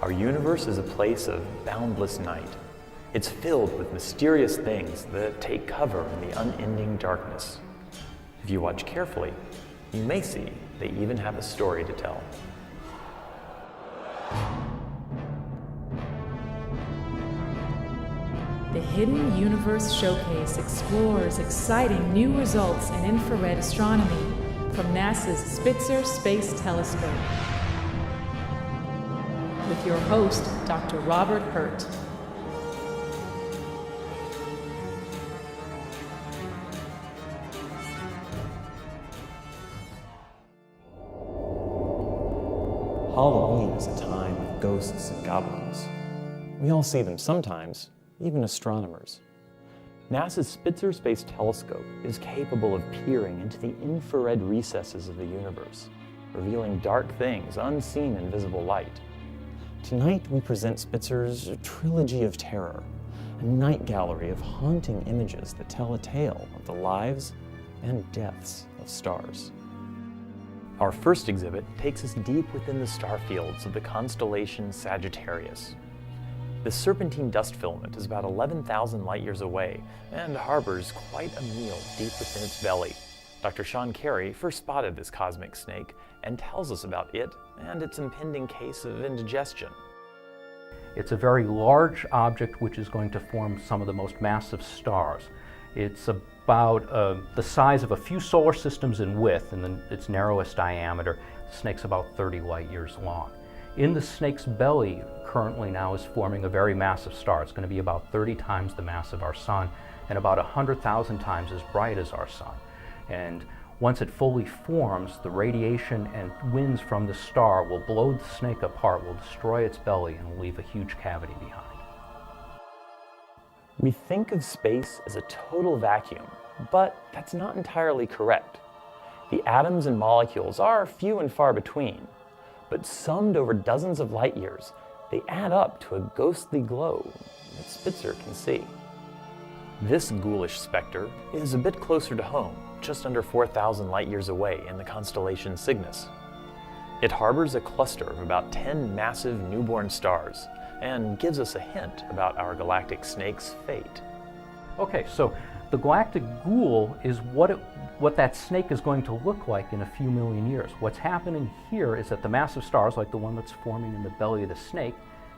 Our universe is a place of boundless night. It's filled with mysterious things that take cover in the unending darkness. If you watch carefully, you may see they even have a story to tell. The Hidden Universe Showcase explores exciting new results in infrared astronomy from NASA's Spitzer Space Telescope. With your host, Dr. Robert Hurt. Halloween is a time of ghosts and goblins. We all see them sometimes, even astronomers. NASA's Spitzer Space Telescope is capable of peering into the infrared recesses of the universe, revealing dark things unseen in visible light. Tonight we present Spitzer's Trilogy of Terror, a night gallery of haunting images that tell a tale of the lives and deaths of stars. Our first exhibit takes us deep within the star fields of the constellation Sagittarius. The serpentine dust filament is about 11,000 light-years away and harbors quite a meal deep within its belly. Dr. Sean Carey first spotted this cosmic snake and tells us about it and its impending case of indigestion. It's a very large object which is going to form some of the most massive stars. It's about the size of a few solar systems in width and its narrowest diameter. The snake's about 30 light-years long. In the snake's belly currently now is forming a very massive star. It's going to be about 30 times the mass of our sun and about 100,000 times as bright as our sun. And once it fully forms, the radiation and winds from the star will blow the snake apart, will destroy its belly, and will leave a huge cavity behind. We think of space as a total vacuum, but that's not entirely correct. The atoms and molecules are few and far between, but summed over dozens of light years, they add up to a ghostly glow that Spitzer can see. This ghoulish specter is a bit closer to home, just under 4,000 light-years away in the constellation Cygnus. It harbors a cluster of about 10 massive newborn stars and gives us a hint about our galactic snake's fate. Okay, so the galactic ghoul is what that snake is going to look like in a few million years. What's happening here is that the massive stars, like the one that's forming in the belly of the snake,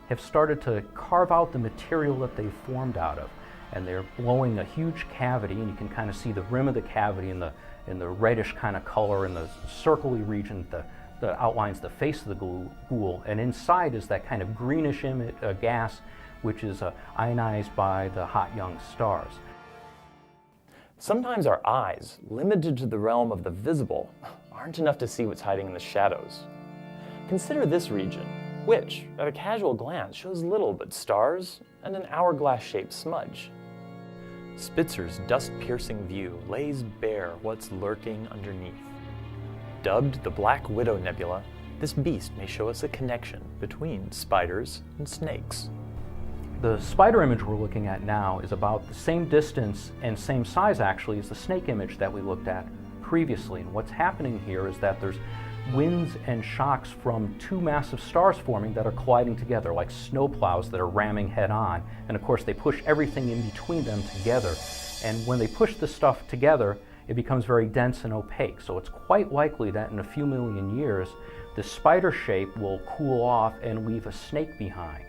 have started to carve out the material that they formed out of. And they're blowing a huge cavity, and you can kind of see the rim of the cavity in the reddish kind of color in the circly region that outlines the face of the ghoul. And inside is that kind of greenish gas, which is ionized by the hot young stars. Sometimes our eyes, limited to the realm of the visible, aren't enough to see what's hiding in the shadows. Consider this region, which, at a casual glance, shows little but stars and an hourglass-shaped smudge. Spitzer's dust-piercing view lays bare what's lurking underneath. Dubbed the Black Widow Nebula, this beast may show us a connection between spiders and snakes. The spider image we're looking at now is about the same distance and same size actually as the snake image that we looked at previously. And what's happening here is that there's winds and shocks from two massive stars forming that are colliding together like snowplows that are ramming head on. And of course they push everything in between them together. And when they push the stuff together, it becomes very dense and opaque. So it's quite likely that in a few million years, the spider shape will cool off and leave a snake behind.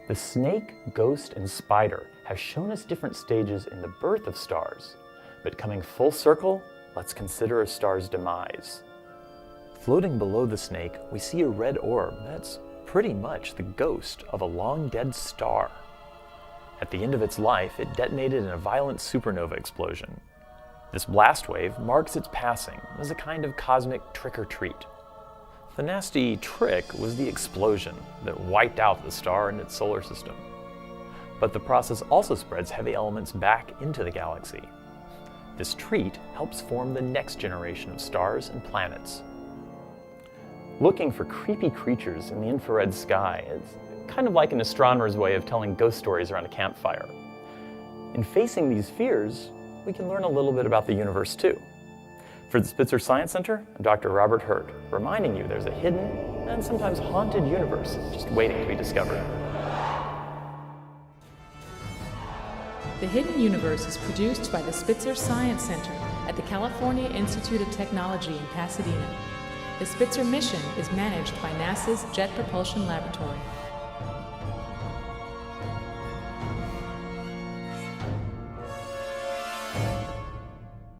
The snake, ghost, and spider have shown us different stages in the birth of stars, but coming full circle, let's consider a star's demise. Floating below the snake, we see a red orb that's pretty much the ghost of a long-dead star. At the end of its life, it detonated in a violent supernova explosion. This blast wave marks its passing as a kind of cosmic trick-or-treat. The nasty trick was the explosion that wiped out the star and its solar system. But the process also spreads heavy elements back into the galaxy. This treat helps form the next generation of stars and planets. Looking for creepy creatures in the infrared sky is kind of like an astronomer's way of telling ghost stories around a campfire. In facing these fears, we can learn a little bit about the universe too. For the Spitzer Science Center, I'm Dr. Robert Hurt, reminding you there's a hidden and sometimes haunted universe just waiting to be discovered. The Hidden Universe is produced by the Spitzer Science Center at the California Institute of Technology in Pasadena. The Spitzer mission is managed by NASA's Jet Propulsion Laboratory.